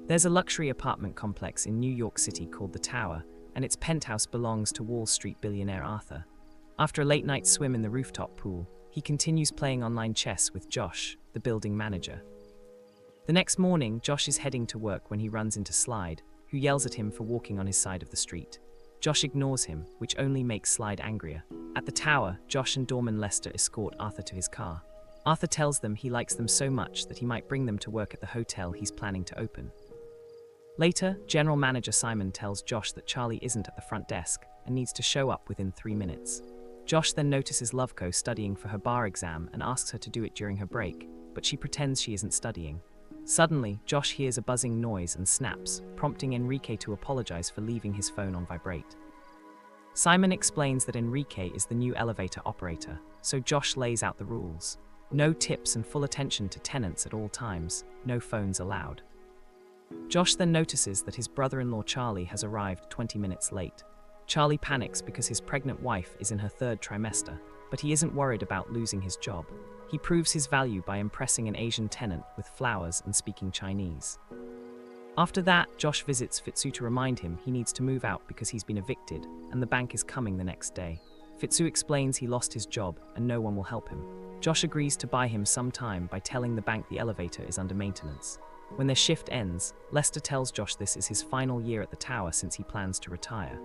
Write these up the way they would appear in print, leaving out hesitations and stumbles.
There's a luxury apartment complex in New York City called the Tower, and its penthouse belongs to Wall Street billionaire Arthur. After a late-night swim in the rooftop pool, he continues playing online chess with Josh, the building manager. The next morning, Josh is heading to work when he runs into Slide, who yells at him for walking on his side of the street. Josh ignores him, which only makes Slide angrier. At the Tower, Josh and doorman Lester escort Arthur to his car. Arthur tells them he likes them so much that he might bring them to work at the hotel he's planning to open. Later, General Manager Simon tells Josh that Charlie isn't at the front desk and needs to show up within 3 minutes. Josh then notices Loveco studying for her bar exam and asks her to do it during her break, but she pretends she isn't studying. Suddenly, Josh hears a buzzing noise and snaps, prompting Enrique to apologize for leaving his phone on vibrate. Simon explains that Enrique is the new elevator operator, so Josh lays out the rules. No tips and full attention to tenants at all times, no phones allowed. Josh then notices that his brother-in-law Charlie has arrived 20 minutes late. Charlie panics because his pregnant wife is in her 3rd trimester, but he isn't worried about losing his job. He proves his value by impressing an Asian tenant with flowers and speaking Chinese. After that, Josh visits Fitsu to remind him he needs to move out because he's been evicted, and the bank is coming the next day. Fitsu explains he lost his job and no one will help him. Josh agrees to buy him some time by telling the bank the elevator is under maintenance. When their shift ends, Lester tells Josh this is his final year at the Tower since he plans to retire.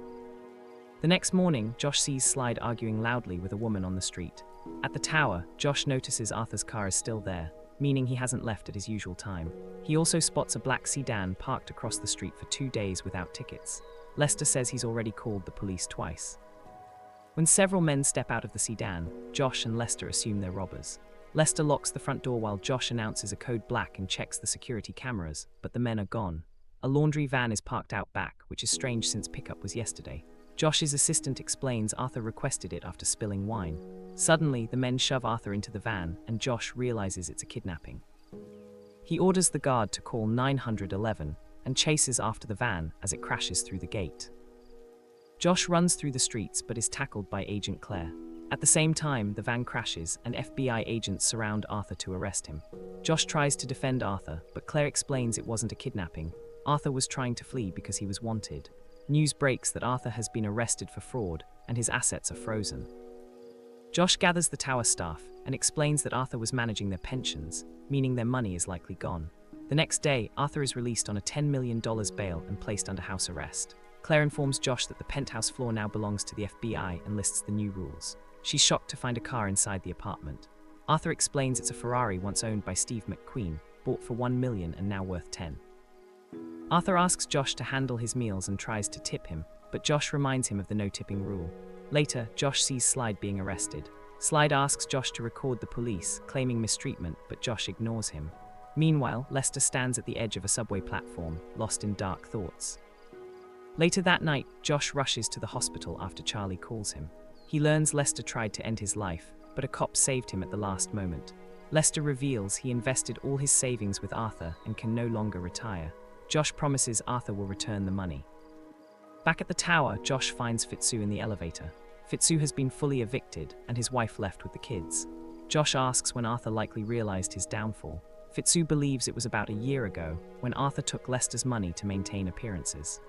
The next morning, Josh sees Slide arguing loudly with a woman on the street. At the Tower, Josh notices Arthur's car is still there, meaning he hasn't left at his usual time. He also spots a black sedan parked across the street for 2 days without tickets. Lester says he's already called the police twice. When several men step out of the sedan, Josh and Lester assume they're robbers. Lester locks the front door while Josh announces a code black and checks the security cameras, but the men are gone. A laundry van is parked out back, which is strange since pickup was yesterday. Josh's assistant explains Arthur requested it after spilling wine. Suddenly, the men shove Arthur into the van, and Josh realizes it's a kidnapping. He orders the guard to call 911 and chases after the van as it crashes through the gate. Josh runs through the streets but is tackled by Agent Claire. At the same time, the van crashes and FBI agents surround Arthur to arrest him. Josh tries to defend Arthur, but Claire explains it wasn't a kidnapping. Arthur was trying to flee because he was wanted. News breaks that Arthur has been arrested for fraud and his assets are frozen. Josh gathers the Tower staff and explains that Arthur was managing their pensions, meaning their money is likely gone. The next day, Arthur is released on a $10 million bail and placed under house arrest. Claire informs Josh that the penthouse floor now belongs to the FBI and lists the new rules. She's shocked to find a car inside the apartment. Arthur explains it's a Ferrari once owned by Steve McQueen, bought for $1 million and now worth $10. Arthur asks Josh to handle his meals and tries to tip him, but Josh reminds him of the no-tipping rule. Later, Josh sees Slide being arrested. Slide asks Josh to record the police, claiming mistreatment, but Josh ignores him. Meanwhile, Lester stands at the edge of a subway platform, lost in dark thoughts. Later that night, Josh rushes to the hospital after Charlie calls him. He learns Lester tried to end his life, but a cop saved him at the last moment. Lester reveals he invested all his savings with Arthur and can no longer retire. Josh promises Arthur will return the money. Back at the Tower, Josh finds Fitsu in the elevator. Fitsu has been fully evicted and his wife left with the kids. Josh asks when Arthur likely realized his downfall. Fitsu believes it was about a year ago, when Arthur took Lester's money to maintain appearances.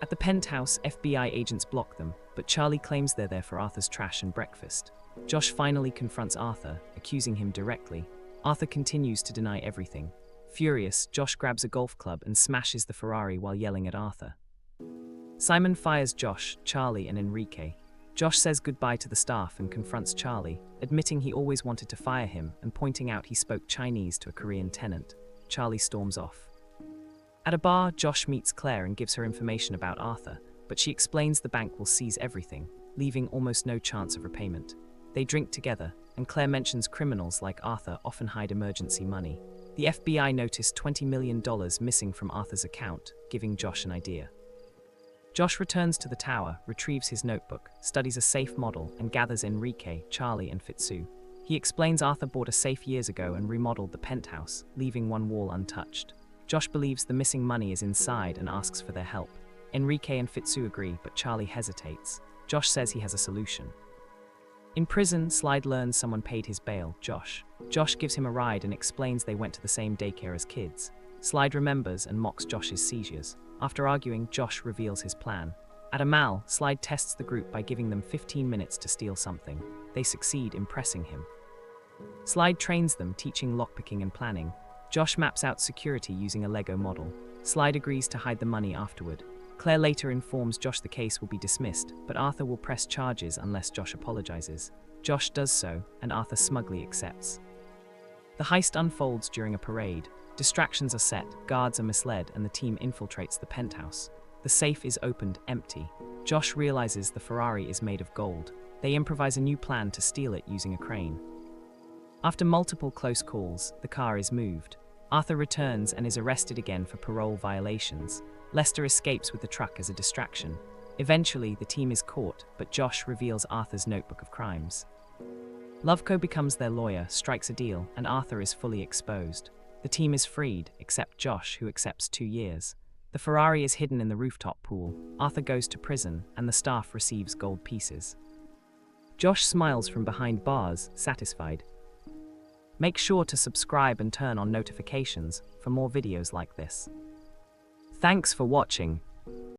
At the penthouse, FBI agents block them, but Charlie claims they're there for Arthur's trash and breakfast. Josh finally confronts Arthur, accusing him directly. Arthur continues to deny everything. Furious, Josh grabs a golf club and smashes the Ferrari while yelling at Arthur. Simon fires Josh, Charlie, and Enrique. Josh says goodbye to the staff and confronts Charlie, admitting he always wanted to fire him and pointing out he spoke Chinese to a Korean tenant. Charlie storms off. At a bar, Josh meets Claire and gives her information about Arthur, but she explains the bank will seize everything, leaving almost no chance of repayment. They drink together, and Claire mentions criminals like Arthur often hide emergency money. The FBI noticed $20 million missing from Arthur's account, giving Josh an idea. Josh returns to the Tower, retrieves his notebook, studies a safe model, and gathers Enrique, Charlie, and Fitsu. He explains Arthur bought a safe years ago and remodeled the penthouse, leaving one wall untouched. Josh believes the missing money is inside and asks for their help. Enrique and Fitsu agree, but Charlie hesitates. Josh says he has a solution. In prison, Slide learns someone paid his bail, Josh. Josh gives him a ride and explains they went to the same daycare as kids. Slide remembers and mocks Josh's seizures. After arguing, Josh reveals his plan. At a mall, Slide tests the group by giving them 15 minutes to steal something. They succeed, impressing him. Slide trains them, teaching lockpicking and planning. Josh maps out security using a Lego model. Slide agrees to hide the money afterward. Claire later informs Josh the case will be dismissed, but Arthur will press charges unless Josh apologizes. Josh does so, and Arthur smugly accepts. The heist unfolds during a parade. Distractions are set, guards are misled, and the team infiltrates the penthouse. The safe is opened empty. Josh realizes the Ferrari is made of gold. They improvise a new plan to steal it using a crane. After multiple close calls, the car is moved. Arthur returns and is arrested again for parole violations. Lester escapes with the truck as a distraction. Eventually, the team is caught, but Josh reveals Arthur's notebook of crimes. Loveco becomes their lawyer, strikes a deal, and Arthur is fully exposed. The team is freed, except Josh, who accepts 2 years. The Ferrari is hidden in the rooftop pool. Arthur goes to prison, and the staff receives gold pieces. Josh smiles from behind bars, satisfied. Make sure to subscribe and turn on notifications for more videos like this. Thanks for watching.